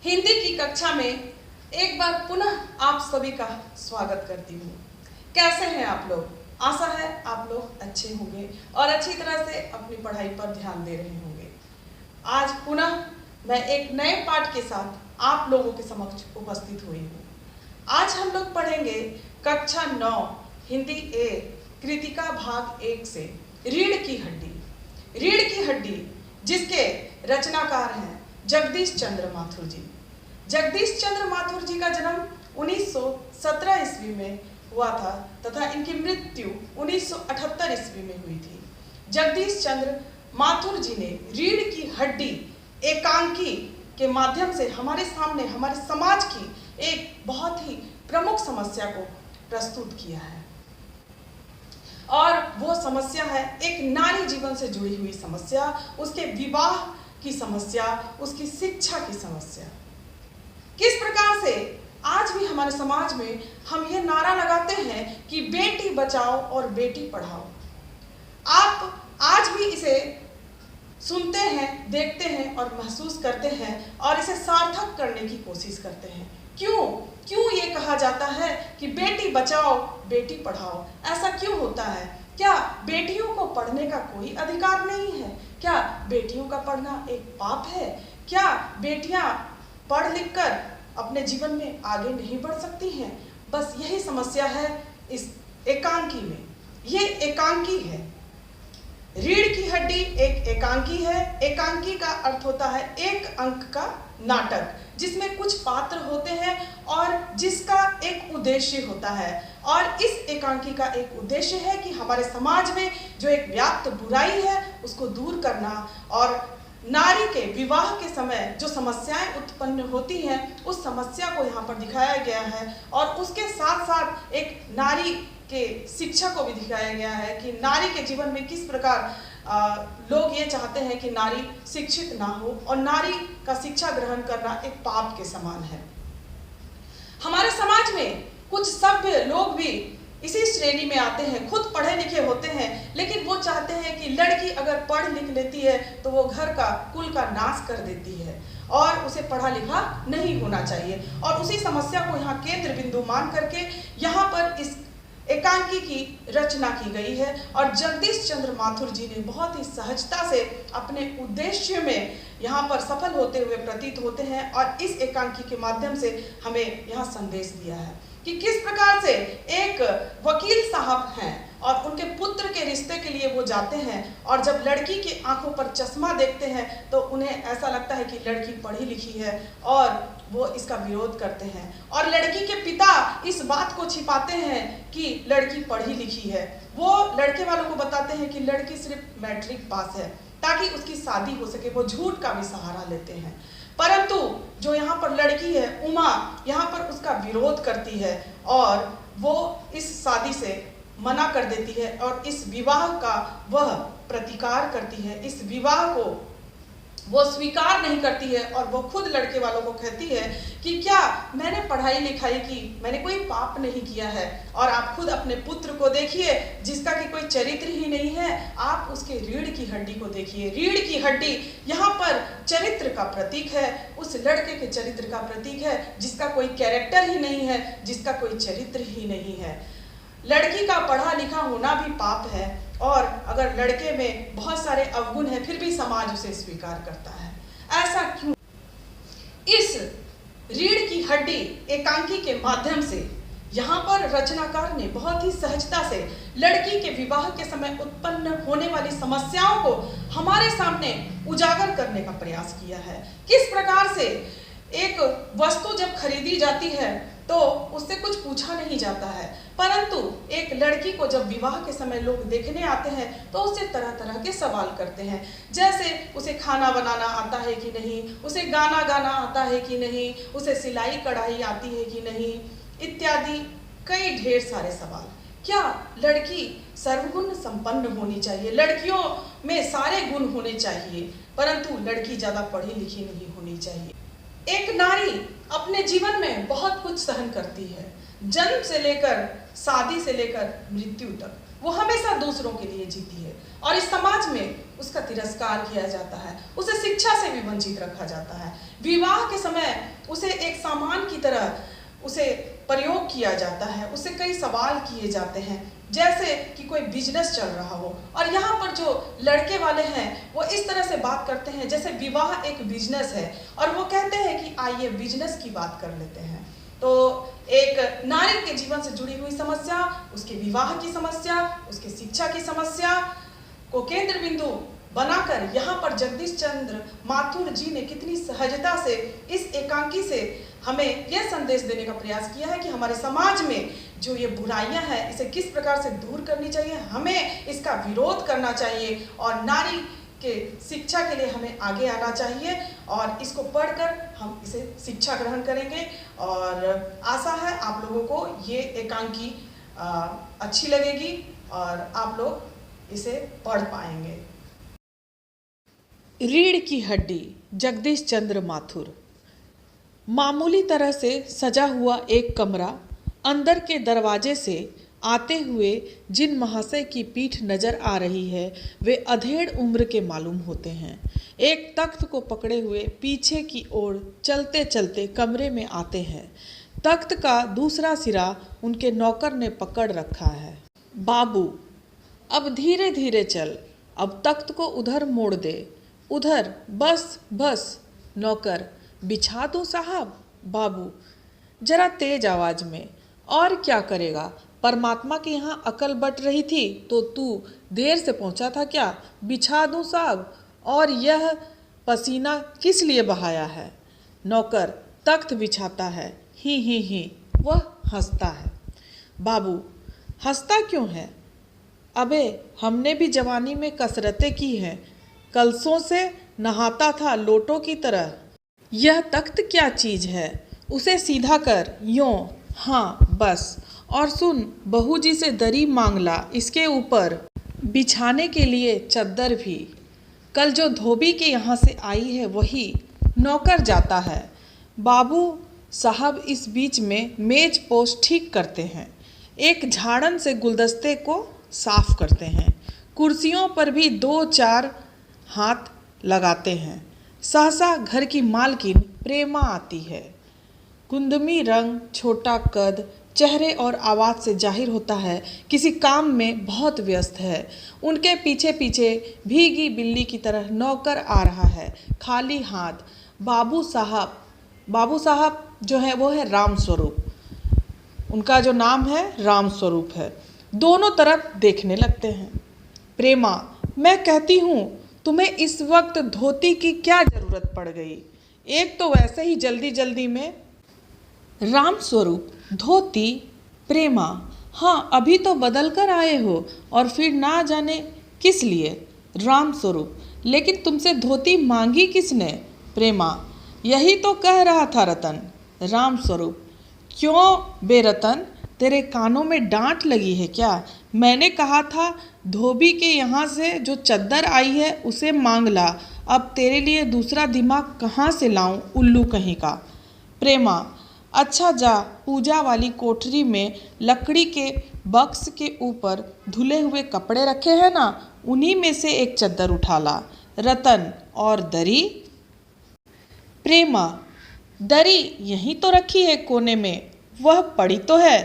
हिंदी की कक्षा में एक बार पुनः आप सभी का स्वागत करती हूँ। कैसे हैं आप लोग? आशा है आप लोग अच्छे होंगे और अच्छी तरह से अपनी पढ़ाई पर ध्यान दे रहे होंगे। आज पुनः मैं एक नए पाठ के साथ आप लोगों के समक्ष उपस्थित हुई हूँ। आज हम लोग पढ़ेंगे कक्षा 9 हिंदी ए कृतिका भाग 1 से रीढ़ की हड्डी। रीढ़ की हड्डी जिसके रचनाकार हैं जगदीश चंद्र माथुर जी। जगदीश चंद्र माथुर जी का जन्म 1917 ईस्वी में हुआ था तथा इनकी मृत्यु 1978 ईस्वी में हुई थी। जगदीश चंद्र माथुर जी ने रीढ़ की हड्डी एकांकी के माध्यम से हमारे सामने हमारे समाज की एक बहुत ही प्रमुख समस्या को प्रस्तुत किया है और वो समस्या है एक नारी जीवन से जुड़ी हुई समस्या, उसके विवाह की समस्या, उसकी शिक्षा की समस्या। किस प्रकार से आज भी हमारे समाज में हम ये नारा लगाते हैं कि बेटी बचाओ और बेटी पढ़ाओ। आप आज भी इसे सुनते हैं, देखते हैं और महसूस करते हैं और इसे सार्थक करने की कोशिश करते हैं। क्यों ये कहा जाता है कि बेटी बचाओ बेटी पढ़ाओ? ऐसा क्यों होता है? क्या बेटियों को पढ़ने का कोई अधिकार नहीं है? क्या बेटियों का पढ़ना एक पाप है? क्या बेटियां पढ़ लिख कर अपने जीवन में आगे नहीं बढ़ सकती हैं? बस यही समस्या है इस एकांकी में। ये एकांकी है। रीढ़ की हड्डी एक एकांकी है। एकांकी का अर्थ होता है एक अंक का नाटक जिसमें कुछ पात्र होते हैं और जिसका एक उद्देश्य होता है। और इस एकांकी का एक उद्देश्य है कि हमारे समाज में जो एक व्याप्त बुराई है उसको दूर करना और नारी के विवाह के समय जो समस्याएं उत्पन्न होती हैं उस समस्या को यहाँ पर दिखाया गया है। और उसके साथ साथ एक नारी के शिक्षा को भी दिखाया गया है कि नारी के जीवन में किस प्रकार लोग ये चाहते हैं कि नारी शिक्षित ना हो और नारी का शिक्षा ग्रहण करना एक पाप के समान है। हमारे समाज में कुछ सभ्य लोग भी इसी श्रेणी में आते हैं, खुद पढ़े लिखे होते हैं, लेकिन वो चाहते हैं कि लड़की अगर पढ़ लिख लेती है तो वो घर का कुल का नाश कर देती है और उसे पढ़ा लिखा नहीं होना चाहिए। और उसी समस्या को यहाँ केंद्र बिंदु मान करके यहाँ पर इस एकांकी की रचना की गई है और जगदीश चंद्र माथुर जी ने बहुत ही सहजता से अपने उद्देश्य में यहाँ पर सफल होते हुए प्रतीत होते हैं और इस एकांकी के माध्यम से हमें यहाँ संदेश दिया है कि किस प्रकार से एक वकील साहब हैं और उनके पुत्र के रिश्ते के लिए वो जाते हैं और जब लड़की के आंखों पर चश्मा देखते हैं तो उन्हें ऐसा लगता है कि लड़की पढ़ी लिखी है और वो इसका विरोध करते हैं। और लड़की के पिता इस बात को छिपाते हैं कि लड़की पढ़ी लिखी है। वो लड़के वालों को बताते हैं कि लड़की सिर्फ मैट्रिक पास है ताकि उसकी शादी हो सके। वो झूठ का भी सहारा लेते हैं, परंतु जो यहाँ पर लड़की है उमा यहाँ पर उसका विरोध करती है और वो इस शादी से मना कर देती है और इस विवाह का वह प्रतिकार करती है। इस विवाह को वो स्वीकार नहीं करती है और वो खुद लड़के वालों को कहती है कि क्या मैंने पढ़ाई लिखाई की, मैंने कोई पाप नहीं किया है। और आप खुद अपने पुत्र को देखिए जिसका कि कोई चरित्र ही नहीं है, आप उसके रीढ़ की हड्डी को देखिए। रीढ़ की हड्डी यहाँ पर चरित्र का प्रतीक है, उस लड़के के चरित्र का प्रतीक है जिसका कोई कैरेक्टर ही नहीं है, जिसका कोई चरित्र ही नहीं है। लड़की का पढ़ा लिखा होना भी पाप है और अगर लड़के में बहुत सारे अवगुण हैं फिर भी समाज उसे स्वीकार करता है। ऐसा क्यों? इस रीढ़ की हड्डी एकांकी के माध्यम से यहाँ पर रचनाकार ने बहुत ही सहजता से लड़की के विवाह के समय उत्पन्न होने वाली समस्याओं को हमारे सामने उजागर करने का प्रयास किया है। किस प्रकार से एक वस्तु जब खरीदी जाती है तो उससे कुछ पूछा नहीं जाता है, परंतु एक लड़की को जब विवाह के समय लोग देखने आते हैं तो उससे तरह तरह के सवाल करते हैं, जैसे उसे खाना बनाना आता है कि नहीं, उसे गाना गाना आता है कि नहीं, उसे सिलाई कढ़ाई आती है कि नहीं, इत्यादि कई ढेर सारे सवाल। क्या लड़की सर्वगुण संपन्न होनी चाहिए? लड़कियों में सारे गुण होने चाहिए, परंतु लड़की ज़्यादा पढ़ी लिखी नहीं होनी चाहिए। एक नारी अपने जीवन में बहुत कुछ सहन करती है, जन्म से लेकर शादी से लेकर मृत्यु तक वो हमेशा दूसरों के लिए जीती है और इस समाज में उसका तिरस्कार किया जाता है, उसे शिक्षा से भी वंचित रखा जाता है। विवाह के समय उसे एक सामान की तरह उसे प्रयोग किया जाता है, उससे कई सवाल किए जाते हैं जैसे कि कोई बिजनेस चल रहा हो। और यहाँ पर जो लड़के वाले हैं वो इस तरह से बात करते हैं जैसे विवाह एक बिजनेस है, और वो कहते हैं कि आइए बिजनेस की बात कर लेते हैं। तो एक नारी के जीवन से जुड़ी हुई समस्या, उसके विवाह की समस्या, उसके शिक्षा की समस्या को केंद्र बिंदु बनाकर यहाँ पर जगदीश चंद्र माथुर जी ने कितनी सहजता से इस एकांकी से हमें यह संदेश देने का प्रयास किया है कि हमारे समाज में जो ये बुराइयां हैं इसे किस प्रकार से दूर करनी चाहिए, हमें इसका विरोध करना चाहिए और नारी के शिक्षा के लिए हमें आगे आना चाहिए। और इसको पढ़कर हम इसे शिक्षा ग्रहण करेंगे और आशा है आप लोगों को ये एकांकी अच्छी लगेगी और आप लोग इसे पढ़ पाएंगे। रीढ़ की हड्डी जगदीश चंद्र माथुर। मामूली तरह से सजा हुआ एक कमरा, अंदर के दरवाजे से आते हुए जिन महाशय की पीठ नजर आ रही है वे अधेड़ उम्र के मालूम होते हैं। एक तख्त को पकड़े हुए पीछे की ओर चलते चलते कमरे में आते हैं। तख्त का दूसरा सिरा उनके नौकर ने पकड़ रखा है। बाबू, अब धीरे धीरे चल, अब तख्त को उधर मोड़ दे, उधर, बस बस। नौकर, बिछा दूं साहब? बाबू जरा तेज आवाज में, और क्या करेगा, परमात्मा के यहाँ अकल बट रही थी तो तू देर से पहुंचा था क्या? बिछा दूं साहब? और यह पसीना किस लिए बहाया है? नौकर तख्त बिछाता है। ही वह हंसता है। बाबू, हंसता क्यों है? अबे हमने भी जवानी में कसरतें की हैं, कलसों से नहाता था लोटों की तरह। यह तख्त क्या चीज है? उसे सीधा कर, यूं, हाँ बस। और सुन, बहू जी से दरी मांग ला, इसके ऊपर बिछाने के लिए चद्दर भी। कल जो धोबी के यहाँ से आई है वही। नौकर जाता है। बाबू साहब इस बीच में मेज पोस्ट ठीक करते हैं, एक झाड़न से गुलदस्ते को साफ करते हैं, कुर्सियों पर भी 2-4 हाथ लगाते हैं। सहसा घर की मालकिन प्रेमा आती है। कुंदमी रंग, छोटा कद, चेहरे और आवाज़ से जाहिर होता है किसी काम में बहुत व्यस्त है। उनके पीछे पीछे भीगी बिल्ली की तरह नौकर आ रहा है, खाली हाथ। बाबू साहब जो है वो है राम स्वरूप, उनका जो नाम है राम स्वरूप है। दोनों तरफ देखने लगते हैं। प्रेमा, मैं कहती हूँ तुम्हें इस वक्त धोती की क्या जरूरत पड़ गई? एक तो वैसे ही जल्दी जल्दी में। राम स्वरूप, धोती? प्रेमा, हाँ अभी तो बदल कर आए हो और फिर ना जाने किस लिए। राम स्वरूप, लेकिन तुमसे धोती मांगी किसने? प्रेमा, यही तो कह रहा था रतन। राम स्वरूप, क्यों बे रतन, तेरे कानों में डांट लगी है क्या? मैंने कहा था धोबी के यहाँ से जो चद्दर आई है उसे मांग ला। अब तेरे लिए दूसरा दिमाग कहाँ से लाऊं, उल्लू कहीं का। प्रेमा, अच्छा जा, पूजा वाली कोठरी में लकड़ी के बक्स के ऊपर धुले हुए कपड़े रखे हैं ना, उन्हीं में से एक चद्दर उठा ला। रतन, और दरी? प्रेमा, दरी यहीं तो रखी है कोने में, वह पड़ी तो है।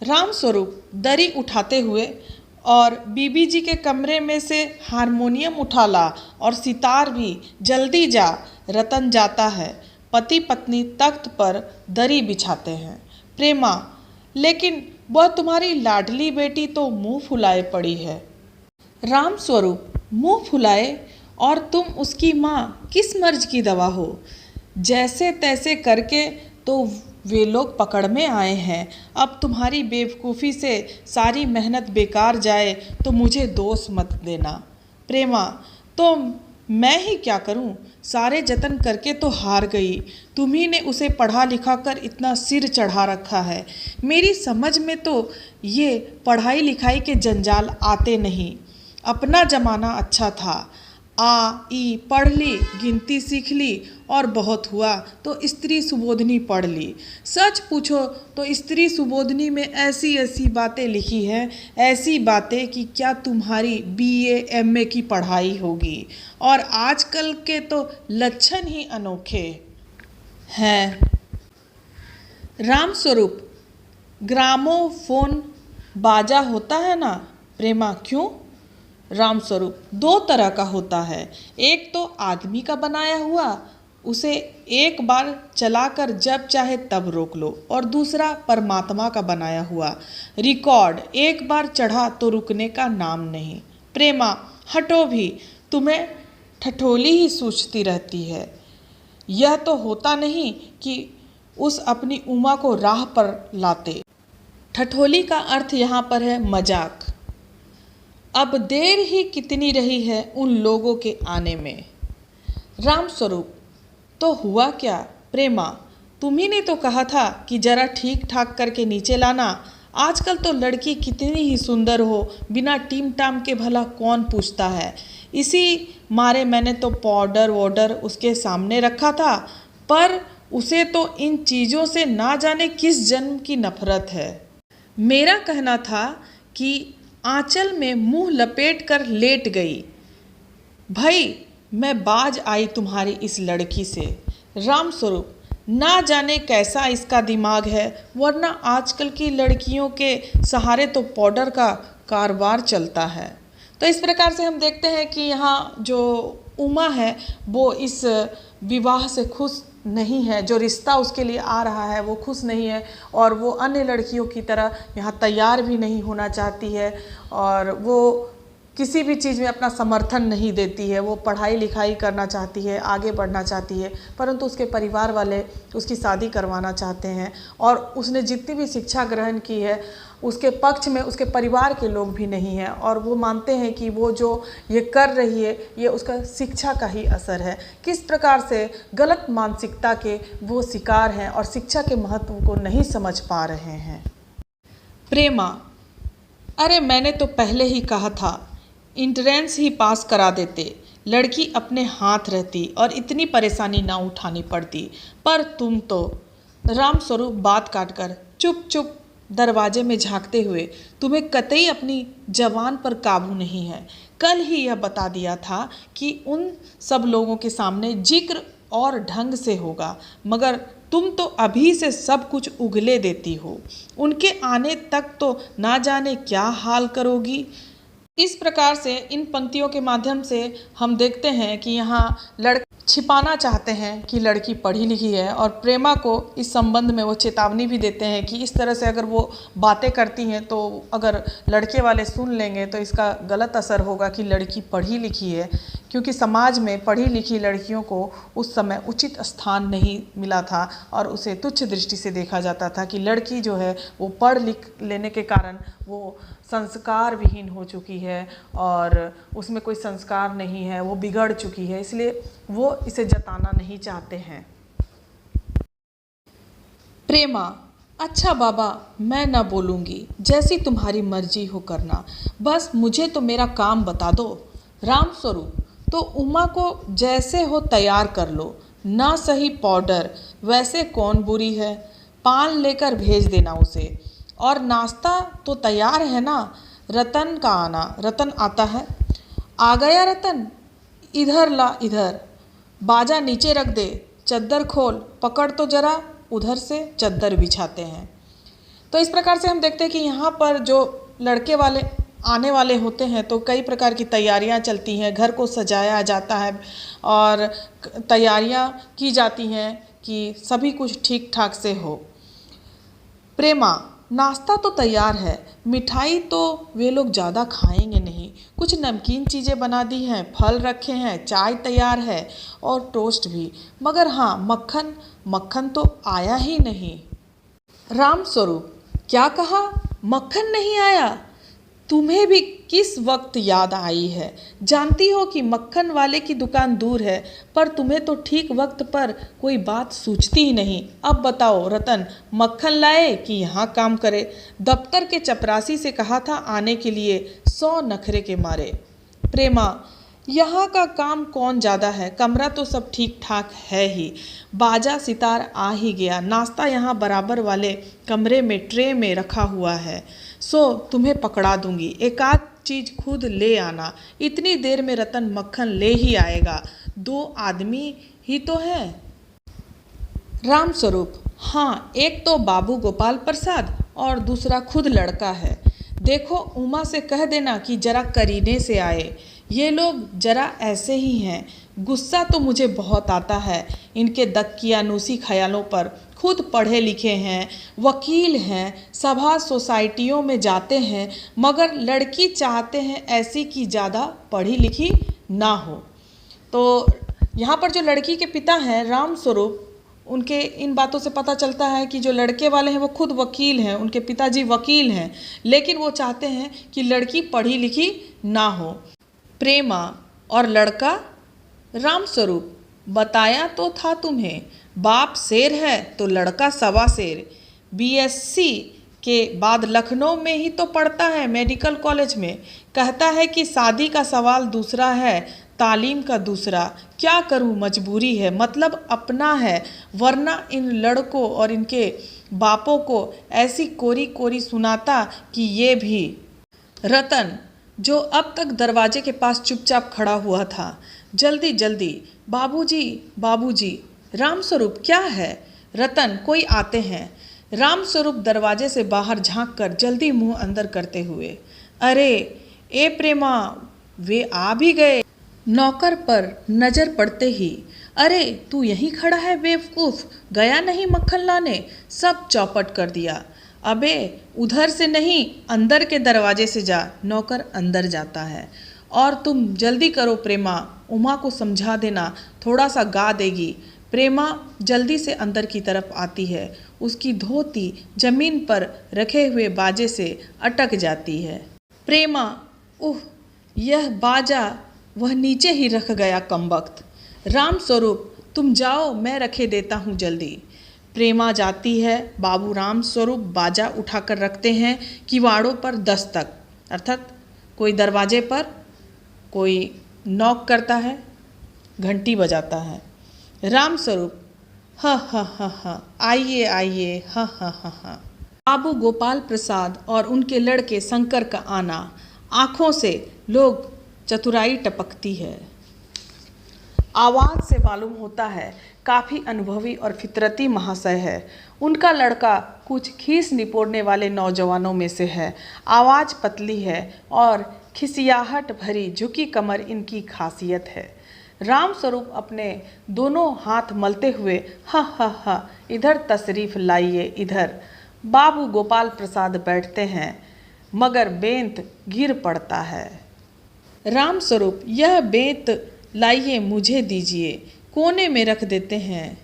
राम स्वरूप दरी उठाते हुए, और बीबी जी के कमरे में से हारमोनियम उठा ला और सितार भी, जल्दी जा। रतन जाता है। पति पत्नी तख्त पर दरी बिछाते हैं। प्रेमा, लेकिन वह तुम्हारी लाडली बेटी तो मुंह फुलाए पड़ी है। राम स्वरूप, मुंह फुलाए? और तुम उसकी माँ किस मर्ज की दवा हो? जैसे तैसे करके तो वे लोग पकड़ में आए हैं। अब तुम्हारी बेवकूफ़ी से सारी मेहनत बेकार जाए तो मुझे दोष मत देना। प्रेमा, तो मैं ही क्या करूं? सारे जतन करके तो हार गई। तुम्ही ने उसे पढ़ा लिखा कर इतना सिर चढ़ा रखा है। मेरी समझ में तो ये पढ़ाई लिखाई के जंजाल आते नहीं। अपना ज़माना अच्छा था, आ ई पढ़ ली, गिनती सीख ली, और बहुत हुआ तो स्त्री सुबोधनी पढ़ ली। सच पूछो तो स्त्री सुबोधनी में ऐसी ऐसी बातें लिखी हैं, ऐसी बातें कि क्या तुम्हारी BA MA की पढ़ाई होगी। और आजकल के तो लक्षण ही अनोखे हैं। राम स्वरूप, ग्रामोफोन बाजा होता है ना? प्रेमा, क्यों? राम स्वरूप, दो तरह का होता है। एक तो आदमी का बनाया हुआ, उसे एक बार चलाकर जब चाहे तब रोक लो, और दूसरा परमात्मा का बनाया हुआ रिकॉर्ड, एक बार चढ़ा तो रुकने का नाम नहीं। प्रेमा, हटो भी, तुम्हें ठठोली ही सूझती रहती है। यह तो होता नहीं कि उस अपनी उमा को राह पर लाते। ठठोली का अर्थ यहाँ पर है मजाक। अब देर ही कितनी रही है उन लोगों के आने में। राम स्वरूप, तो हुआ क्या? प्रेमा, तुम्ही ने तो कहा था कि जरा ठीक ठाक करके नीचे लाना। आजकल तो लड़की कितनी ही सुंदर हो, बिना टीम टाम के भला कौन पूछता है। इसी मारे मैंने तो पाउडर वाउडर उसके सामने रखा था, पर उसे तो इन चीज़ों से ना जाने किस जन्म की नफरत है। मेरा कहना था कि आंचल में मुंह लपेट कर लेट गई। भाई, मैं बाज आई तुम्हारी इस लड़की से। राम स्वरूप, ना जाने कैसा इसका दिमाग है, वरना आजकल की लड़कियों के सहारे तो पाउडर का कारोबार चलता है। तो इस प्रकार से हम देखते हैं कि यहाँ जो उमा है वो इस विवाह से खुश नहीं है, जो रिश्ता उसके लिए आ रहा है वो खुश नहीं है, और वो अन्य लड़कियों की तरह यहाँ तैयार भी नहीं होना चाहती है, और वो किसी भी चीज़ में अपना समर्थन नहीं देती है। वो पढ़ाई लिखाई करना चाहती है, आगे बढ़ना चाहती है, परंतु उसके परिवार वाले उसकी शादी करवाना चाहते हैं, और उसने जितनी भी शिक्षा ग्रहण की है उसके पक्ष में उसके परिवार के लोग भी नहीं हैं, और वो मानते हैं कि वो जो ये कर रही है ये उसका शिक्षा का ही असर है। किस प्रकार से गलत मानसिकता के वो शिकार हैं और शिक्षा के महत्व को नहीं समझ पा रहे हैं। प्रेमा, अरे मैंने तो पहले ही कहा था, इंट्रेंस ही पास करा देते, लड़की अपने हाथ रहती और इतनी परेशानी ना उठानी पड़ती। पर तुम तो। राम स्वरूप बात काटकर चुप चुप दरवाजे में झांकते हुए, तुम्हें कतई अपनी जबान पर काबू नहीं है। कल ही यह बता दिया था कि उन सब लोगों के सामने जिक्र और ढंग से होगा, मगर तुम तो अभी से सब कुछ उगले देती हो। उनके आने तक तो ना जाने क्या हाल करोगी। इस प्रकार से इन पंक्तियों के माध्यम से हम देखते हैं कि यहाँ लड़के छिपाना चाहते हैं कि लड़की पढ़ी लिखी है, और प्रेमा को इस संबंध में वो चेतावनी भी देते हैं कि इस तरह से अगर वो बातें करती हैं तो अगर लड़के वाले सुन लेंगे तो इसका गलत असर होगा कि लड़की पढ़ी लिखी है, क्योंकि समाज में पढ़ी लिखी लड़कियों को उस समय उचित स्थान नहीं मिला था और उसे तुच्छ दृष्टि से देखा जाता था कि लड़की जो है वो पढ़ लिख लेने के कारण वो संस्कार विहीन हो चुकी है और उसमें कोई संस्कार नहीं है, वो बिगड़ चुकी है, इसलिए वो इसे जताना नहीं चाहते हैं। प्रेमा, अच्छा बाबा, मैं ना बोलूँगी, जैसी तुम्हारी मर्जी हो करना, बस मुझे तो मेरा काम बता दो। राम स्वरूप, तो उमा को जैसे हो तैयार कर लो, ना सही पाउडर, वैसे कौन बुरी है, पान लेकर भेज देना उसे। और नाश्ता तो तैयार है ना? रतन का आना। रतन आता है। आ गया रतन, इधर ला, इधर बाजा नीचे रख दे, चद्दर खोल, पकड़ तो जरा, उधर से चद्दर बिछाते हैं। तो इस प्रकार से हम देखते हैं कि यहाँ पर जो लड़के वाले आने वाले होते हैं तो कई प्रकार की तैयारियाँ चलती हैं, घर को सजाया जाता है और तैयारियाँ की जाती हैं कि सभी कुछ ठीक ठाक से हो। प्रेमा, नाश्ता तो तैयार है, मिठाई तो वे लोग ज़्यादा खाएंगे नहीं, कुछ नमकीन चीज़ें बना दी हैं, फल रखे हैं, चाय तैयार है और टोस्ट भी, मगर हाँ मक्खन, मक्खन तो आया ही नहीं। राम स्वरूप, क्या कहा? मक्खन नहीं आया? तुम्हें भी किस वक्त याद आई है? जानती हो कि मक्खन वाले की दुकान दूर है, पर तुम्हें तो ठीक वक्त पर कोई बात सूझती ही नहीं। अब बताओ रतन, मक्खन लाए कि यहाँ काम करे? दफ्तर के चपरासी से कहा था आने के लिए, 100 नखरे के मारे। प्रेमा, यहाँ का काम कौन ज़्यादा है, कमरा तो सब ठीक ठाक है ही, बाजा सितार आ ही गया, नाश्ता यहाँ बराबर वाले कमरे में ट्रे में रखा हुआ है, सो तुम्हें पकड़ा दूंगी, एक आध चीज़ खुद ले आना। इतनी देर में रतन मक्खन ले ही आएगा, 2 आदमी ही तो है। राम स्वरूप, हाँ, एक तो बाबू गोपाल प्रसाद और दूसरा खुद लड़का है। देखो, उमा से कह देना कि जरा करीने से आए। ये लोग जरा ऐसे ही हैं। गुस्सा तो मुझे बहुत आता है इनके दक्कियानूसी ख्यालों पर। खुद पढ़े लिखे हैं, वकील हैं, सभा सोसाइटियों में जाते हैं, मगर लड़की चाहते हैं ऐसी कि ज़्यादा पढ़ी लिखी ना हो। तो यहाँ पर जो लड़की के पिता हैं राम स्वरूप, उनके इन बातों से पता चलता है कि जो लड़के वाले हैं वो खुद वकील हैं, उनके पिताजी वकील हैं, लेकिन वो चाहते हैं कि लड़की पढ़ी लिखी ना हो। प्रेमा और लड़का राम स्वरूप, बताया तो था तुम्हें, बाप शेर है तो लड़का सवा शेर। बीएससी के बाद लखनऊ में ही तो पढ़ता है, मेडिकल कॉलेज में। कहता है कि शादी का सवाल दूसरा है, तालीम का दूसरा। क्या करूं, मजबूरी है, मतलब अपना है, वरना इन लड़कों और इनके बापों को ऐसी कोरी कोरी सुनाता कि ये भी। रतन, जो अब तक दरवाजे के पास चुपचाप खड़ा हुआ था, जल्दी जल्दी, बाबूजी बाबूजी। रामस्वरूप, क्या है? रतन, कोई आते हैं। रामस्वरूप दरवाजे से बाहर झांककर जल्दी मुंह अंदर करते हुए, अरे ए प्रेमा, वे आ भी गए। नौकर पर नजर पड़ते ही, अरे तू यहीं खड़ा है बेवकूफ़, गया नहीं मक्खन लाने? सब चौपट कर दिया। अबे उधर से नहीं, अंदर के दरवाजे से जा। नौकर अंदर जाता है। और तुम जल्दी करो प्रेमा, उमा को समझा देना, थोड़ा सा गा देगी। प्रेमा जल्दी से अंदर की तरफ आती है। उसकी धोती जमीन पर रखे हुए बाजे से अटक जाती है। प्रेमा, उह, यह बाजा वह नीचे ही रख गया कमबख्त। राम स्वरूप, तुम जाओ, मैं रखे देता हूँ जल्दी। प्रेमा जाती है। बाबू राम स्वरूप बाजा उठाकर रखते हैं। किवाड़ों पर दस्तक, अर्थात कोई दरवाजे पर कोई नॉक करता है, घंटी बजाता है। राम स्वरूप, हाँ हाँ हाँ हाँ, आइए आइए, हाँ हाँ हाँ हाँ। बाबू गोपाल प्रसाद और उनके लड़के शंकर का आना, आँखों से लोग चतुराई टपकती है। आवाज़ से मालूम होता है काफ़ी अनुभवी और फितरती महाशय है। उनका लड़का कुछ खीस निपोड़ने वाले नौजवानों में से है। आवाज़ पतली है और खिसियाहट भरी झुकी कमर इनकी खासियत है। राम स्वरूप अपने दोनों हाथ मलते हुए, हा हा हा, इधर तशरीफ़ लाइए, इधर। बाबू गोपाल प्रसाद बैठते हैं, मगर बेंत गिर पड़ता है। राम स्वरूप, यह बेंत लाइए, मुझे दीजिए। कोने में रख देते हैं।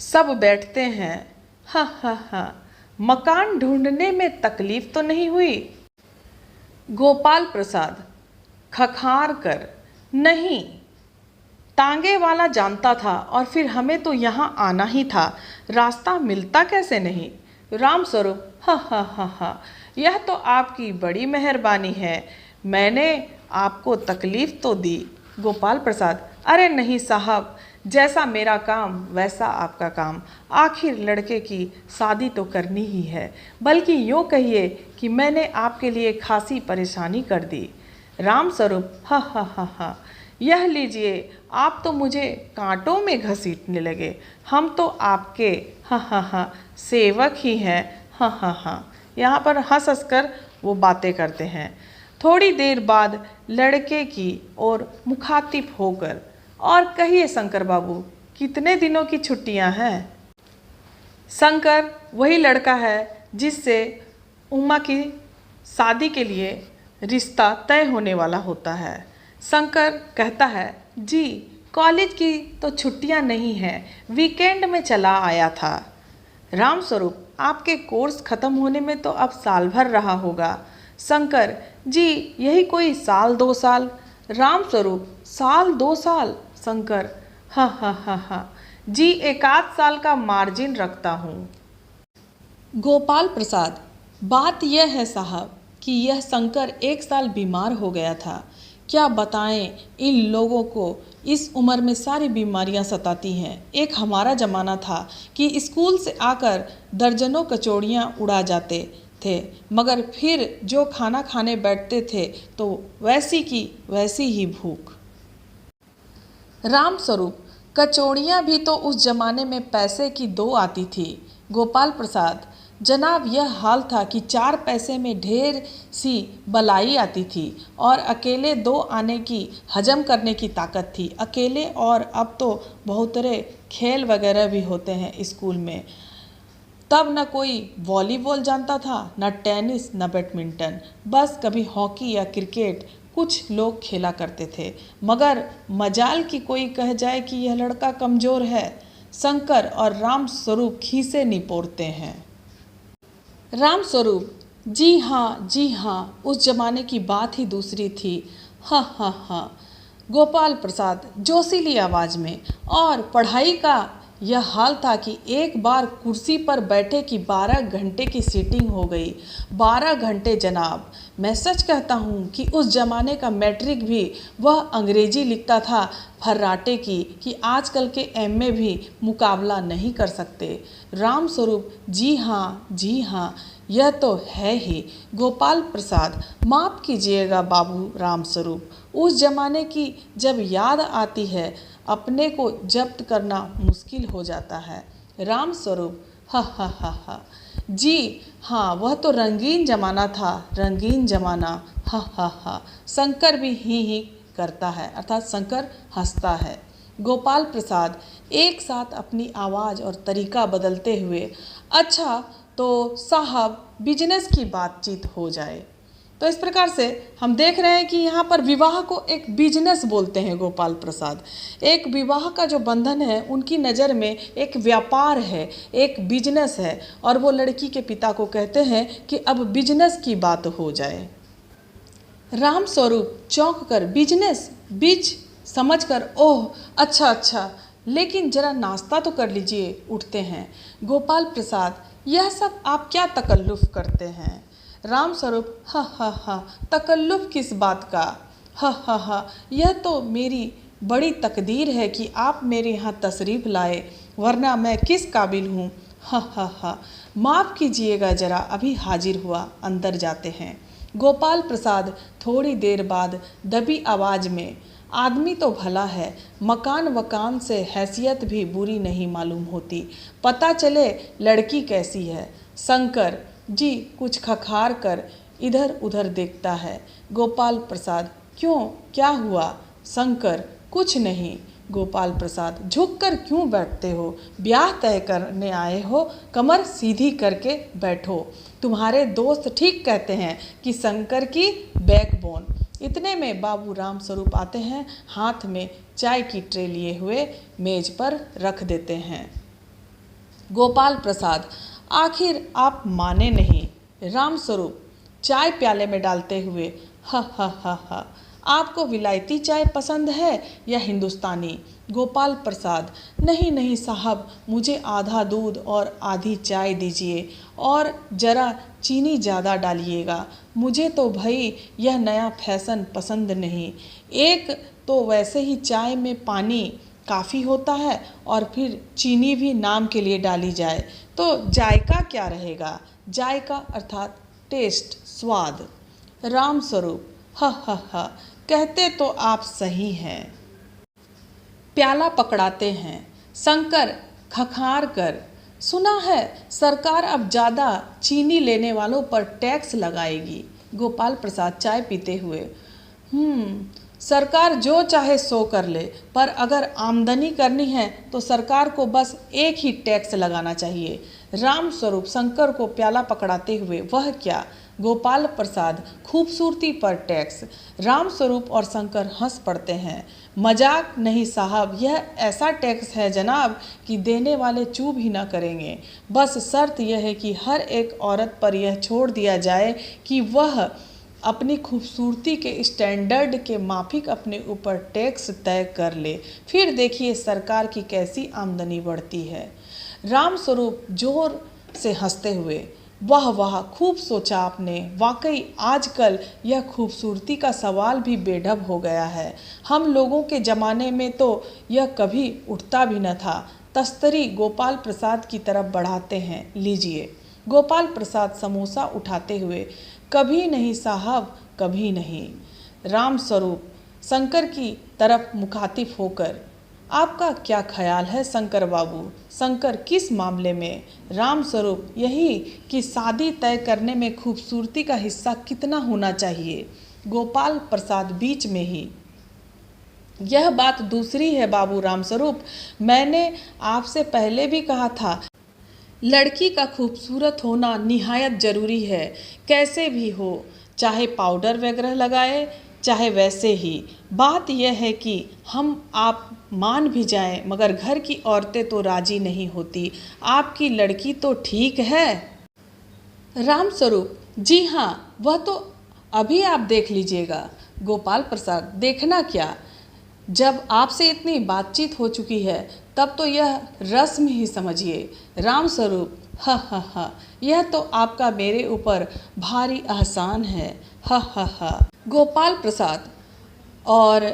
सब बैठते हैं। हा हा हा, मकान ढूंढने में तकलीफ तो नहीं हुई? गोपाल प्रसाद खखार कर, नहीं, टांगे वाला जानता था और फिर हमें तो यहाँ आना ही था, रास्ता मिलता कैसे नहीं? राम स्वरूप, हा हा हा हा, यह तो आपकी बड़ी मेहरबानी है, मैंने आपको तकलीफ तो दी। गोपाल प्रसाद, अरे नहीं साहब, जैसा मेरा काम वैसा आपका काम। आखिर लड़के की शादी तो करनी ही है, बल्कि यूँ कहिए कि मैंने आपके लिए खासी परेशानी कर दी। राम स्वरूप, हा हा हा हा, यह लीजिए, आप तो मुझे कांटों में घसीटने लगे, हम तो आपके हा हा हा सेवक ही हैं। हा हा हा, यहाँ पर हंस हंस कर वो बातें करते हैं। थोड़ी देर बाद लड़के की ओर मुखातिब होकर, और कहिए शंकर बाबू, कितने दिनों की छुट्टियां हैं? शंकर वही लड़का है जिससे उमा की शादी के लिए रिश्ता तय होने वाला होता है। शंकर कहता है, जी कॉलेज की तो छुट्टियां नहीं हैं, वीकेंड में चला आया था। राम स्वरूप, आपके कोर्स ख़त्म होने में तो अब साल भर रहा होगा। शंकर, जी यही कोई साल 2 साल। राम स्वरूप, साल 2 साल? शंकर, हाँ हाँ हाँ हाँ, जी 1 साल का मार्जिन रखता हूँ। गोपाल प्रसाद, बात यह है साहब कि यह शंकर 1 साल बीमार हो गया था। क्या बताएं, इन लोगों को इस उम्र में सारी बीमारियां सताती हैं। एक हमारा ज़माना था कि स्कूल से आकर दर्जनों कचौड़ियाँ उड़ा जाते थे, मगर फिर जो खाना खाने बैठते थे तो वैसी की वैसी ही भूख। राम स्वरूप, कचौड़ियाँ भी तो उस जमाने में पैसे की 2 आती थी, गोपाल प्रसाद, जनाब यह हाल था कि 4 पैसे में ढेर सी बलाई आती थी और अकेले 2 आने की हजम करने की ताकत थी। अकेले, और अब तो बहुतरे खेल वगैरह भी होते हैं स्कूल में। तब न कोई वॉलीबॉल जानता था, न टेनिस, न बैडमिंटन, बस कभी हॉकी या क्रिकेट कुछ लोग खेला करते थे। मगर मजाल की कोई कह जाए कि यह लड़का कमज़ोर है। शंकर और राम स्वरूप खीसे निपोरते हैं। राम स्वरूप, जी हाँ, उस जमाने की बात ही दूसरी थी। हा हा हा। गोपाल प्रसाद जोशीली आवाज़ में, और पढ़ाई का यह हाल था कि एक बार कुर्सी पर बैठे कि 12 घंटे की सीटिंग हो गई। 12 घंटे जनाब। मैं सच कहता हूँ कि उस ज़माने का मैट्रिक भी वह अंग्रेजी लिखता था फर्राटे की कि आजकल के एमए भी मुकाबला नहीं कर सकते। राम स्वरूप, जी हाँ, यह तो है ही। गोपाल प्रसाद, माफ़ कीजिएगा बाबू राम स्वरूप, उस ज़माने की जब याद आती है अपने को जब्त करना मुश्किल हो जाता है। राम स्वरूप, हा हा हा हा। जी हाँ, वह तो रंगीन जमाना था, रंगीन जमाना, हा हा हा। शंकर भी ही करता है, अर्थात शंकर हंसता है। गोपाल प्रसाद एक साथ अपनी आवाज़ और तरीका बदलते हुए, अच्छा तो साहब बिजनेस की बातचीत हो जाए। तो इस प्रकार से हम देख रहे हैं कि यहाँ पर विवाह को एक बिजनेस बोलते हैं गोपाल प्रसाद। एक विवाह का जो बंधन है उनकी नज़र में एक व्यापार है, एक बिजनेस है, और वो लड़की के पिता को कहते हैं कि अब बिजनेस की बात हो जाए। राम स्वरूप चौंक कर, बिजनेस, बीज समझकर, ओह अच्छा, लेकिन जरा नाश्ता तो कर लीजिए, उठते हैं। गोपाल प्रसाद, यह सब आप क्या तकल्लुफ़ करते हैं? राम स्वरूप, हा हा हा, तकल्लुफ़ किस बात का? हा हा हा, यह तो मेरी बड़ी तकदीर है कि आप मेरे यहाँ तशरीफ़ लाए, वरना मैं किस काबिल हूँ। हा हा हा, माफ़ कीजिएगा जरा, अभी हाजिर हुआ, अंदर जाते हैं। गोपाल प्रसाद थोड़ी देर बाद दबी आवाज़ में, आदमी तो भला है, मकान वकान से हैसियत भी बुरी नहीं मालूम होती, पता चले लड़की कैसी है। शंकर जी कुछ खखार कर इधर उधर देखता है। गोपाल प्रसाद, क्यों, क्या हुआ? शंकर, कुछ नहीं। गोपाल प्रसाद, झुक कर क्यों बैठते हो? ब्याह तय करने आए हो, कमर सीधी करके बैठो। तुम्हारे दोस्त ठीक कहते हैं कि शंकर की बैकबोन। इतने में बाबू राम स्वरूप आते हैं, हाथ में चाय की ट्रे लिए हुए मेज पर रख देते हैं। गोपाल प्रसाद, आखिर आप माने नहीं। राम स्वरूप चाय प्याले में डालते हुए, हा हा हा हा, आपको विलायती चाय पसंद है या हिंदुस्तानी? गोपाल प्रसाद, नहीं साहब, मुझे आधा दूध और आधी चाय दीजिए, और ज़रा चीनी ज़्यादा डालिएगा। मुझे तो भाई यह नया फैशन पसंद नहीं। एक तो वैसे ही चाय में पानी काफ़ी होता है, और फिर चीनी भी नाम के लिए डाली जाए तो जायका क्या रहेगा? जायका अर्थात टेस्ट, स्वाद। राम स्वरूप, हा हा हा, कहते तो आप सही हैं। प्याला पकड़ाते हैं। शंकर खखार कर, सुना है सरकार अब ज़्यादा चीनी लेने वालों पर टैक्स लगाएगी। गोपाल प्रसाद चाय पीते हुए, सरकार जो चाहे सो कर ले, पर अगर आमदनी करनी है तो सरकार को बस एक ही टैक्स लगाना चाहिए। राम स्वरूप शंकर को प्याला पकड़ाते हुए, वह क्या? गोपाल प्रसाद, खूबसूरती पर टैक्स। राम स्वरूप और शंकर हंस पड़ते हैं। मजाक नहीं साहब, यह ऐसा टैक्स है जनाब कि देने वाले चूप ही ना करेंगे। बस शर्त यह है कि हर एक औरत पर यह छोड़ दिया जाए कि वह अपनी खूबसूरती के स्टैंडर्ड के माफिक अपने ऊपर टैक्स तय कर ले, फिर देखिए सरकार की कैसी आमदनी बढ़ती है। राम स्वरूप जोर से हंसते हुए, वाह वाह, खूब सोचा आपने, वाकई आजकल यह खूबसूरती का सवाल भी बेढब हो गया है। हम लोगों के ज़माने में तो यह कभी उठता भी न था। तस्तरी गोपाल प्रसाद की तरफ बढ़ाते हैं, लीजिए। गोपाल प्रसाद समोसा उठाते हुए, कभी नहीं साहब, कभी नहीं। राम स्वरूप शंकर की तरफ मुखातिब होकर, आपका क्या ख्याल है शंकर बाबू? शंकर किस मामले में? राम स्वरूप यही कि शादी तय करने में खूबसूरती का हिस्सा कितना होना चाहिए? गोपाल प्रसाद बीच में ही, यह बात दूसरी है बाबू राम स्वरूप। मैंने आपसे पहले भी कहा था, लड़की का खूबसूरत होना निहायत जरूरी है, कैसे भी हो, चाहे पाउडर वगैरह लगाए चाहे वैसे ही। बात यह है कि हम आप मान भी जाएं मगर घर की औरतें तो राजी नहीं होती। आपकी लड़की तो ठीक है? राम स्वरूप, जी हाँ, वह तो अभी आप देख लीजिएगा। गोपाल प्रसाद, देखना क्या, जब आपसे इतनी बातचीत हो चुकी है तब तो यह रस्म ही समझिए। राम स्वरूप, हा हा हा, यह तो आपका मेरे ऊपर भारी एहसान है, हा हा हा। गोपाल प्रसाद, और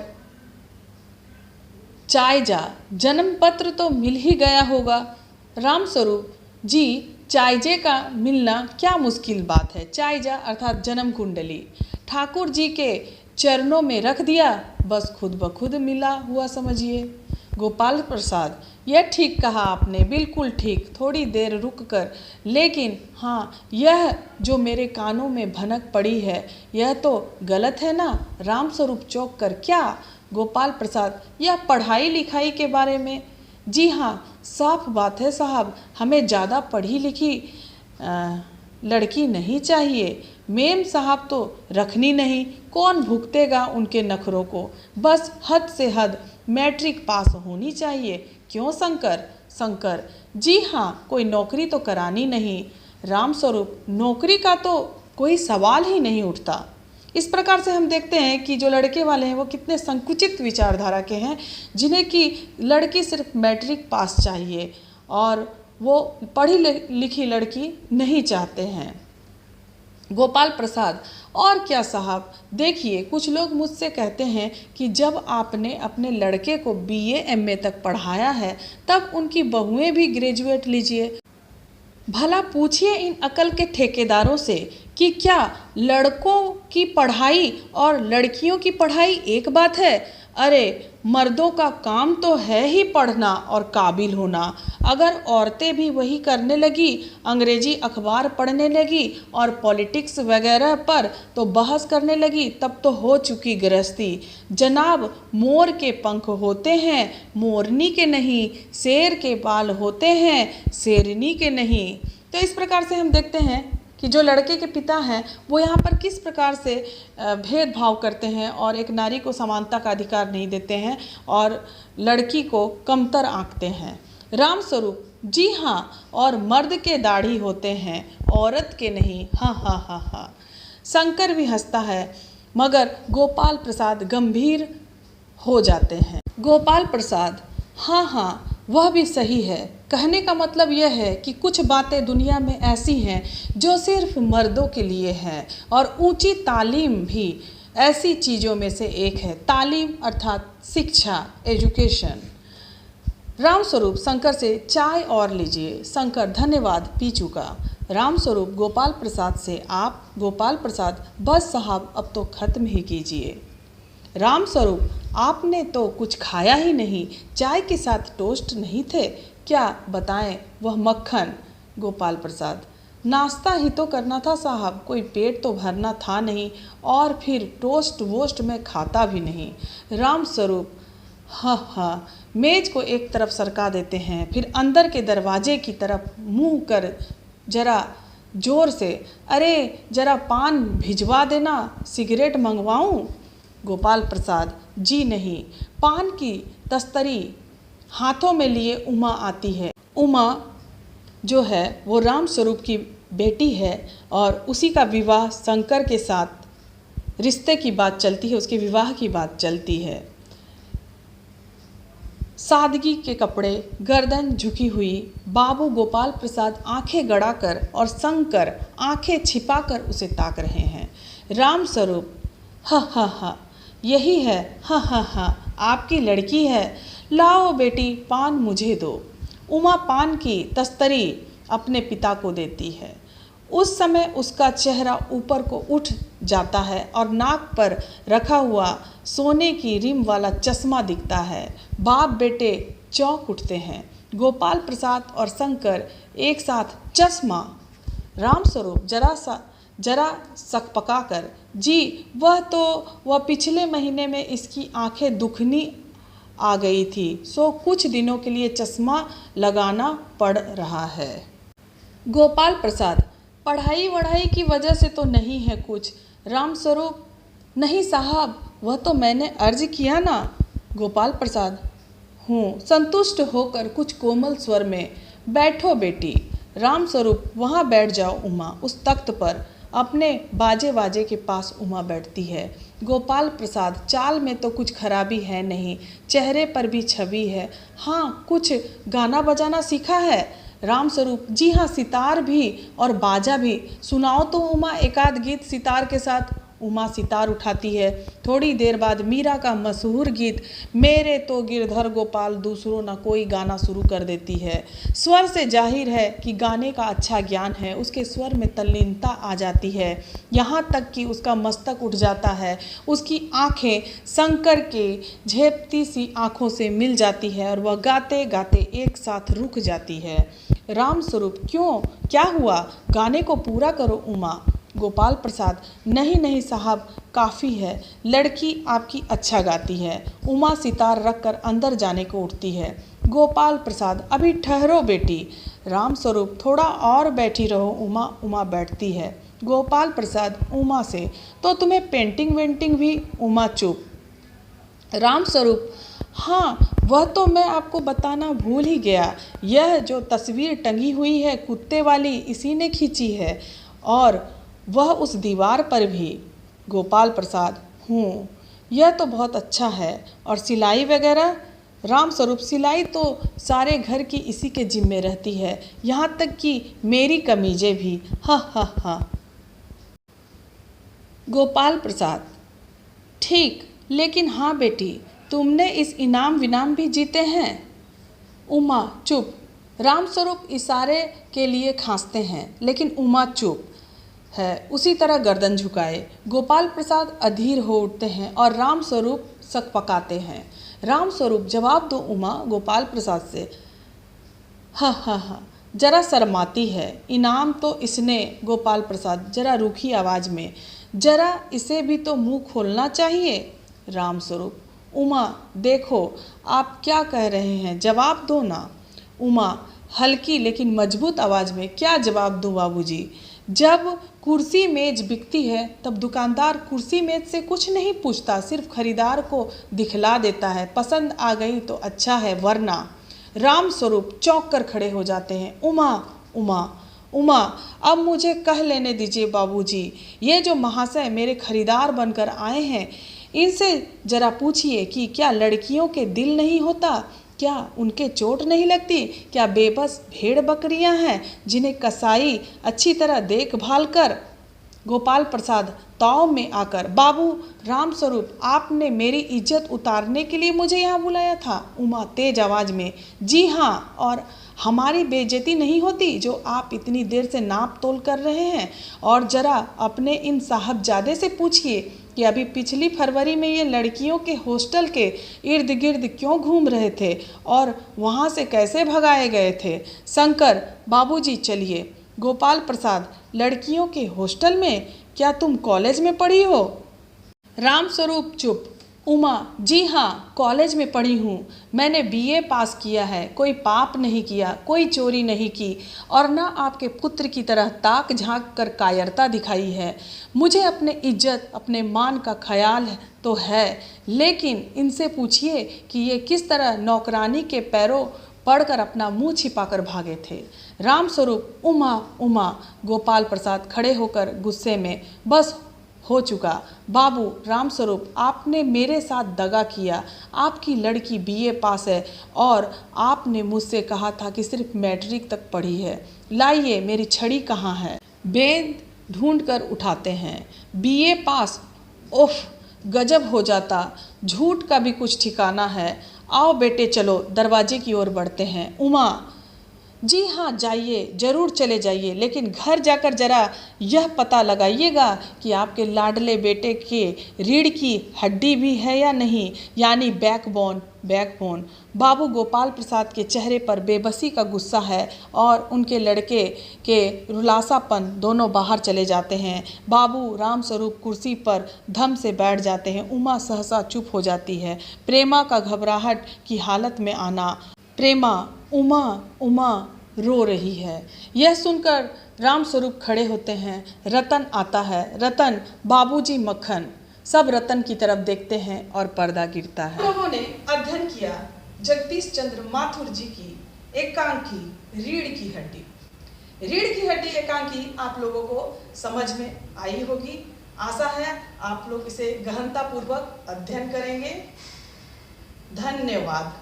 चायजा जन्म पत्र तो मिल ही गया होगा? राम स्वरूप, जी, चायजे का मिलना क्या मुश्किल बात है। चायजा अर्थात जन्म कुंडली ठाकुर जी के चरणों में रख दिया, बस खुद ब खुद मिला हुआ समझिए। गोपाल प्रसाद, यह ठीक कहा आपने, बिल्कुल ठीक, थोड़ी देर रुक कर, लेकिन हाँ, यह जो मेरे कानों में भनक पड़ी है यह तो गलत है ना? राम स्वरूप चौंक कर, क्या? गोपाल प्रसाद, यह पढ़ाई लिखाई के बारे में? जी हाँ, साफ बात है साहब, हमें ज़्यादा पढ़ी लिखी लड़की नहीं चाहिए। मेम साहब तो रखनी नहीं, कौन भुगतेगा उनके नखरों को? बस हद से हद मैट्रिक पास होनी चाहिए। क्यों शंकर? शंकर, जी हाँ, कोई नौकरी तो करानी नहीं। राम स्वरूप, नौकरी का तो कोई सवाल ही नहीं उठता। इस प्रकार से हम देखते हैं कि जो लड़के वाले हैं वो कितने संकुचित विचारधारा के हैं, जिन्हें कि लड़की सिर्फ मैट्रिक पास चाहिए और वो पढ़ी लिखी लड़की नहीं चाहते हैं। गोपाल प्रसाद, और क्या साहब, देखिए कुछ लोग मुझसे कहते हैं कि जब आपने अपने लड़के को BA MA तक पढ़ाया है तब उनकी बहुएं भी ग्रेजुएट लीजिए। भला पूछिए इन अकल के ठेकेदारों से कि क्या लड़कों की पढ़ाई और लड़कियों की पढ़ाई एक बात है? अरे, मर्दों का काम तो है ही पढ़ना और काबिल होना। अगर औरतें भी वही करने लगी, अंग्रेजी अखबार पढ़ने लगी और पॉलिटिक्स वगैरह पर तो बहस करने लगी, तब तो हो चुकी गृहस्थी। जनाब, मोर के पंख होते हैं, मोरनी के नहीं, शेर के बाल होते हैं, शेरनी के नहीं। तो इस प्रकार से हम देखते हैं कि जो लड़के के पिता हैं वो यहाँ पर किस प्रकार से भेदभाव करते हैं और एक नारी को समानता का अधिकार नहीं देते हैं और लड़की को कमतर आंकते हैं। राम स्वरूप, जी हाँ, और मर्द के दाढ़ी होते हैं, औरत के नहीं, हाँ हाँ हाँ हाँ। शंकर भी हंसता है मगर गोपाल प्रसाद गंभीर हो जाते हैं। गोपाल प्रसाद, हाँ हाँ, वह भी सही है। कहने का मतलब यह है कि कुछ बातें दुनिया में ऐसी हैं जो सिर्फ मर्दों के लिए हैं और ऊंची तालीम भी ऐसी चीज़ों में से एक है। तालीम अर्थात शिक्षा, एजुकेशन। राम स्वरूप शंकर से, चाय और लीजिए। शंकर, धन्यवाद, पी चुका। राम स्वरूप गोपाल प्रसाद से, आप? गोपाल प्रसाद, बस साहब अब तो ख़त्म ही कीजिए। राम स्वरूप, आपने तो कुछ खाया ही नहीं, चाय के साथ टोस्ट नहीं थे क्या? बताएं, वह मक्खन। गोपाल प्रसाद, नाश्ता ही तो करना था साहब, कोई पेट तो भरना था नहीं, और फिर टोस्ट वोस्ट में खाता भी नहीं। राम स्वरूप, हाँ हाँ, मेज को एक तरफ सरका देते हैं, फिर अंदर के दरवाजे की तरफ मुंह कर जरा जोर से, अरे जरा पान भिजवा देना, सिगरेट मंगवाऊं? गोपाल प्रसाद, जी नहीं। पान की तस्तरी हाथों में लिए उमा आती है। उमा जो है वो राम स्वरूप की बेटी है और उसी का विवाह शंकर के साथ रिश्ते की बात चलती है, उसके विवाह की बात चलती है। सादगी के कपड़े, गर्दन झुकी हुई, बाबू गोपाल प्रसाद आंखें गड़ाकर और शंकर आंखें छिपाकर उसे ताक रहे हैं। राम स्वरूप, हा हा हा, यही है, हा हा हा, आपकी लड़की है, लाओ बेटी पान मुझे दो। उमा पान की तस्तरी अपने पिता को देती है। उस समय उसका चेहरा ऊपर को उठ जाता है और नाक पर रखा हुआ सोने की रिम वाला चश्मा दिखता है। बाप बेटे चौंक उठते हैं। गोपाल प्रसाद और शंकर एक साथ चश्मा। रामस्वरूप जरा सकपका कर, जी वह पिछले महीने में इसकी आंखें दुखनी आ गई थी, सो कुछ दिनों के लिए चश्मा लगाना पड़ रहा है। गोपाल प्रसाद, पढ़ाई वढ़ाई की वजह से तो नहीं है कुछ। रामस्वरूप, नहीं साहब, वह तो मैंने अर्ज किया ना। गोपाल प्रसाद, हूँ, संतुष्ट होकर कुछ कोमल स्वर में, बैठो बेटी। रामस्वरूप, वहाँ बैठ जाओ उमा। उस तख्त पर अपने बाजे के पास उमा बैठती है। गोपाल प्रसाद, चाल में तो कुछ खराबी है नहीं, चेहरे पर भी छवि है। हाँ, कुछ गाना बजाना सीखा है? रामस्वरूप, जी हाँ, सितार भी और बाजा भी। सुनाओ तो उमा एक आध गीत सितार के साथ। उमा सितार उठाती है। थोड़ी देर बाद मीरा का मशहूर गीत मेरे तो गिरधर गोपाल दूसरों न कोई गाना शुरू कर देती है। स्वर से जाहिर है कि गाने का अच्छा ज्ञान है। उसके स्वर में तल्लीनता आ जाती है, यहाँ तक कि उसका मस्तक उठ जाता है। उसकी आंखें शंकर के झेपती सी आंखों से मिल जाती है और वह गाते गाते एक साथ रुक जाती है। रामस्वरूप, क्यों, क्या हुआ? गाने को पूरा करो उमा। गोपाल प्रसाद, नहीं साहब, काफ़ी है, लड़की आपकी अच्छा गाती है। उमा सितार रखकर अंदर जाने को उठती है। गोपाल प्रसाद, अभी ठहरो बेटी। रामस्वरूप, थोड़ा और बैठी रहो उमा। उमा बैठती है। गोपाल प्रसाद उमा से, तो तुम्हें पेंटिंग वेंटिंग भी? उमा चुप। रामस्वरूप, हाँ, वह तो मैं आपको बताना भूल ही गया। यह जो तस्वीर टंगी हुई है कुत्ते वाली, इसी ने खींची है, और वह उस दीवार पर भी। गोपाल प्रसाद, हूँ, यह तो बहुत अच्छा है। और सिलाई वगैरह? रामस्वरूप, सिलाई तो सारे घर की इसी के जिम्मे रहती है, यहाँ तक कि मेरी कमीजें भी। हा। गोपाल प्रसाद, ठीक, लेकिन हाँ बेटी, तुमने इस इनाम विनाम भी जीते हैं। उमा चुप। रामस्वरूप इशारे के लिए खांसते हैं, लेकिन उमा चुप है, उसी तरह गर्दन झुकाए। गोपाल प्रसाद अधीर हो उठते हैं और रामस्वरूप सकपकाते हैं। रामस्वरूप, जवाब दो उमा। गोपाल प्रसाद से, हा, जरा शर्माती है। इनाम तो इसने। गोपाल प्रसाद जरा रूखी आवाज़ में, जरा इसे भी तो मुंह खोलना चाहिए। रामस्वरूप, उमा देखो आप क्या कह रहे हैं, जवाब दो ना। उमा हल्की लेकिन मजबूत आवाज़ में, क्या जवाब दूँ बाबूजी? जब कुर्सी मेज बिकती है तब दुकानदार कुर्सी मेज से कुछ नहीं पूछता, सिर्फ खरीदार को दिखला देता है, पसंद आ गई तो अच्छा है, वरना। रामस्वरूप चौंक कर खड़े हो जाते हैं। उमा, अब मुझे कह लेने दीजिए बाबूजी। ये जो महाशय मेरे खरीदार बनकर आए हैं, इनसे जरा पूछिए कि क्या लड़कियों के दिल नहीं होता? क्या उनके चोट नहीं लगती? क्या बेबस भेड़ बकरियां हैं जिन्हें कसाई अच्छी तरह देखभाल कर? गोपाल प्रसाद ताव में आकर, बाबू रामस्वरूप, आपने मेरी इज्जत उतारने के लिए मुझे यहाँ बुलाया था। उमा तेज आवाज़ में, जी हाँ, और हमारी बेइज्जती नहीं होती जो आप इतनी देर से नाप तोल कर रहे हैं। और ज़रा अपने इन साहबजादे से पूछिए कि अभी पिछली फरवरी में ये लड़कियों के हॉस्टल के इर्द गिर्द क्यों घूम रहे थे और वहाँ से कैसे भगाए गए थे। शंकर, बाबूजी चलिए। गोपाल प्रसाद, लड़कियों के हॉस्टल में? क्या तुम कॉलेज में पढ़ी हो? रामस्वरूप चुप। उमा, जी हाँ, कॉलेज में पढ़ी हूँ। मैंने बीए पास किया है, कोई पाप नहीं किया, कोई चोरी नहीं की, और न आपके पुत्र की तरह ताक झांक कर कायरता दिखाई है। मुझे अपने इज्जत, अपने मान का ख्याल तो है, लेकिन इनसे पूछिए कि ये किस तरह नौकरानी के पैरों पड़कर अपना मुंह छिपाकर भागे थे। रामस्वरूप, उमा। गोपाल प्रसाद खड़े होकर गुस्से में, बस हो चुका बाबू। रामस्वरूप, आपने मेरे साथ दगा किया। आपकी लड़की बीए पास है और आपने मुझसे कहा था कि सिर्फ मैट्रिक तक पढ़ी है। लाइए, मेरी छड़ी कहाँ है? बेद ढूंढ कर उठाते हैं। बीए पास? ओह, गजब हो जाता। झूठ का भी कुछ ठिकाना है। आओ बेटे चलो, दरवाजे की ओर बढ़ते हैं। उमा, जी हाँ, जाइए, ज़रूर चले जाइए, लेकिन घर जाकर ज़रा यह पता लगाइएगा कि आपके लाडले बेटे के रीढ़ की हड्डी भी है या नहीं, यानी बैकबोन। बैकबोन। बाबू गोपाल प्रसाद के चेहरे पर बेबसी का गुस्सा है और उनके लड़के के रुलासापन दोनों बाहर चले जाते हैं। बाबू रामस्वरूप कुर्सी पर धम से बैठ जाते हैं। उमा सहसा चुप हो जाती है। प्रेमा का घबराहट की हालत में आना। प्रेमा, उमा, उमा रो रही है। यह सुनकर रामस्वरूप खड़े होते हैं। रतन आता है। रतन, बाबूजी, मक्खन। सब रतन की तरफ देखते हैं और पर्दा गिरता है। लोगों ने अध्ययन किया जगदीश चंद्र माथुर जी की एकांकी रीढ़ की हड्डी। रीढ़ की हड्डी एकांकी आप लोगों को समझ में आई होगी। आशा है आप लोग इसे गहनता पूर्वक अध्ययन करेंगे। धन्यवाद।